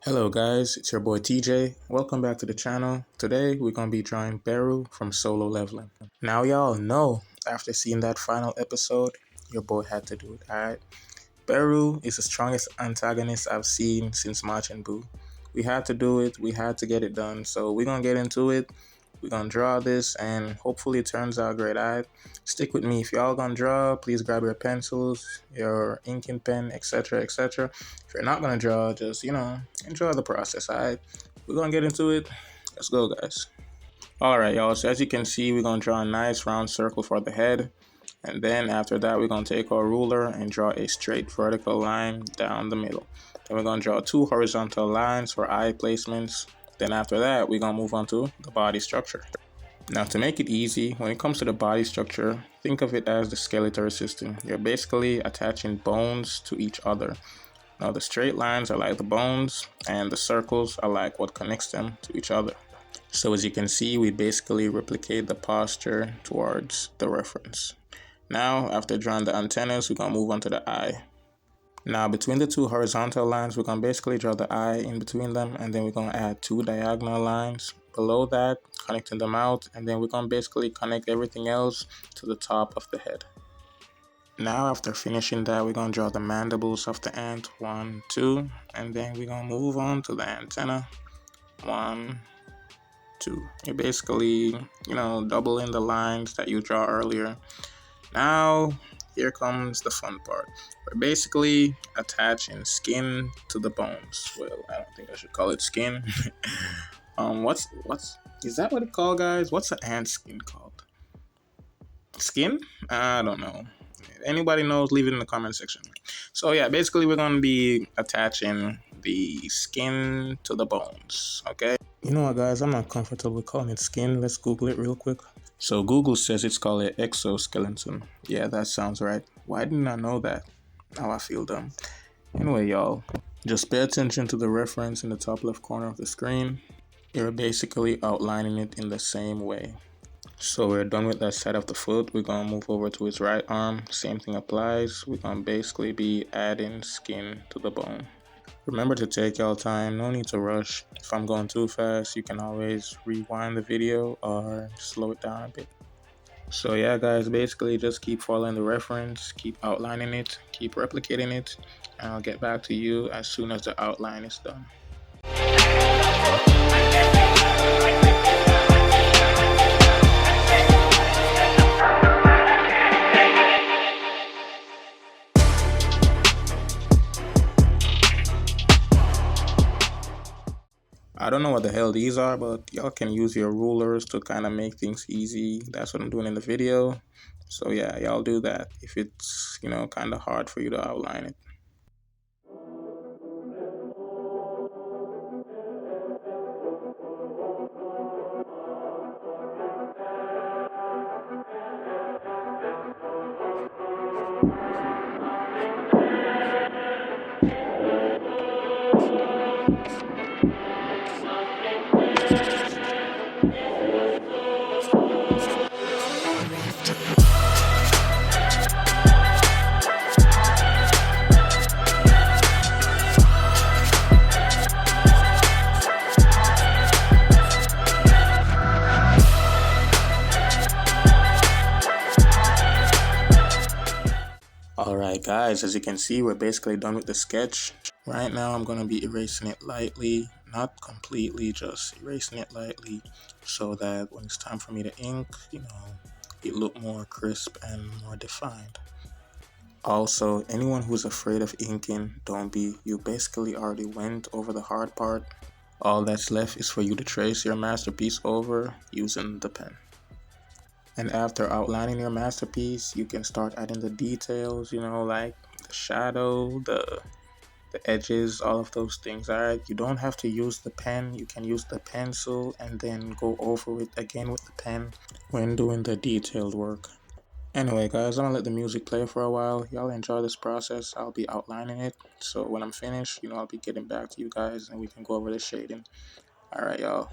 Hello guys, it's your boy TJ. Welcome back to the channel. Today we're going to be drawing Beru from Solo Leveling. Now y'all know, after seeing that final episode, your boy had to do it, alright? Beru is the strongest antagonist I've seen since Majin Buu. We had to do it, we had to get it done, so we're going to get into it. We're going to draw this and hopefully it turns out great, alright? Stick with me. If y'all going to draw, please grab your pencils, your inking pen, etc, etc. If you're not going to draw, just, enjoy the process, alright? We're going to get into it. Let's go, guys. Alright, y'all. So as you can see, we're going to draw a nice round circle for the head. And then after that, we're going to take our ruler and draw a straight vertical line down the middle. Then we're going to draw two horizontal lines for eye placements. Then after that, we're going to move on to the body structure. Now to make it easy, when it comes to the body structure, think of it as the skeletal system. You're basically attaching bones to each other. Now the straight lines are like the bones and the circles are like what connects them to each other. So as you can see, we basically replicate the posture towards the reference. Now after drawing the antennas, we're going to move on to the eye. Now between the two horizontal lines, we're going to basically draw the eye in between them, and then we're going to add two diagonal lines below that, connecting them out, and then we're going to basically connect everything else to the top of the head. Now after finishing that, we're going to draw the mandibles of the ant, 1, 2, and then we're going to move on to the antenna, 1, 2. You're basically, doubling the lines that you draw earlier. Now, here comes the fun part. We're basically attaching skin to the bones. Well, I don't think I should call it skin. Is that what it's called, guys? What's an ant skin called? Skin? I don't know. If anybody knows, leave it in the comment section. So yeah, basically we're going to be attaching the skin to the bones, okay? You know what, guys? I'm not comfortable calling it skin. Let's Google it real quick. So Google says it's called an exoskeleton. Yeah, that sounds right. Why didn't I know that? Now I feel dumb. Anyway, y'all, just pay attention to the reference in the top left corner of the screen. You're basically outlining it in the same way. So we're done with that side of the foot. We're going to move over to his right arm. Same thing applies. We're going to basically be adding skin to the bone. Remember to take your time, no need to rush. If I'm going too fast, you can always rewind the video or slow it down a bit. So yeah, guys, basically just keep following the reference, keep outlining it, keep replicating it, and I'll get back to you as soon as the outline is done. I don't know what the hell these are, but y'all can use your rulers to kind of make things easy. That's what I'm doing in the video. So yeah, y'all do that if it's, kind of hard for you to outline it. Alright guys, as you can see, we're basically done with the sketch. Right now I'm going to be erasing it lightly, not completely, just erasing it lightly so that when it's time for me to ink, it look more crisp and more defined. Also, anyone who's afraid of inking, don't be. You basically already went over the hard part. All that's left is for you to trace your masterpiece over using the pen. And after outlining your masterpiece, you can start adding the details, like the shadow, the edges, all of those things, alright? You don't have to use the pen. You can use the pencil and then go over it again with the pen when doing the detailed work. Anyway, guys, I'm gonna let the music play for a while. Y'all enjoy this process. I'll be outlining it. So when I'm finished, I'll be getting back to you guys and we can go over the shading. Alright, y'all.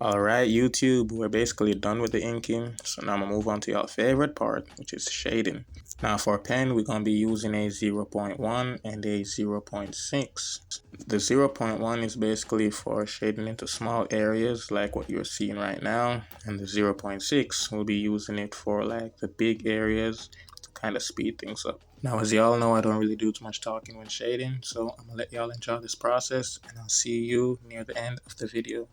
Alright, YouTube, we're basically done with the inking, so now I'm going to move on to your favorite part, which is shading. Now for pen, we're going to be using a 0.1 and a 0.6. The 0.1 is basically for shading into small areas like what you're seeing right now, and the 0.6 we'll be using it for like the big areas to kind of speed things up. Now as y'all know, I don't really do too much talking when shading, so I'm going to let y'all enjoy this process, and I'll see you near the end of the video.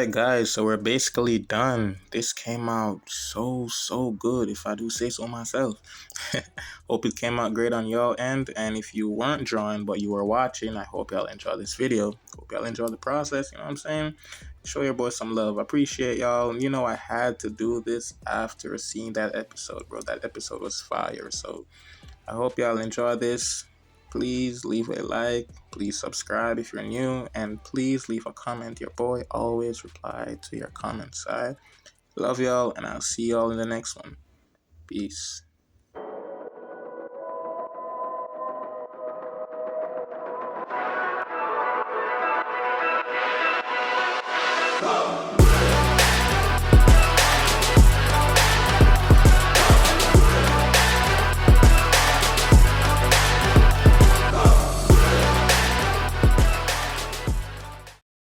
Alright guys, so we're basically done. This came out so good, if I do say so myself. Hope it came out great on your end, and if you weren't drawing but you were watching, I hope y'all enjoy this video. Hope y'all enjoy the process, you know what I'm saying? Show your boy some love. I appreciate y'all. You know, I had to do this after seeing that episode, bro. That episode was fire. So I hope y'all enjoy this. Please leave a like, please subscribe if you're new, and please leave a comment. Your boy always reply to your comments. Alright? Love y'all, and I'll see y'all in the next one. Peace.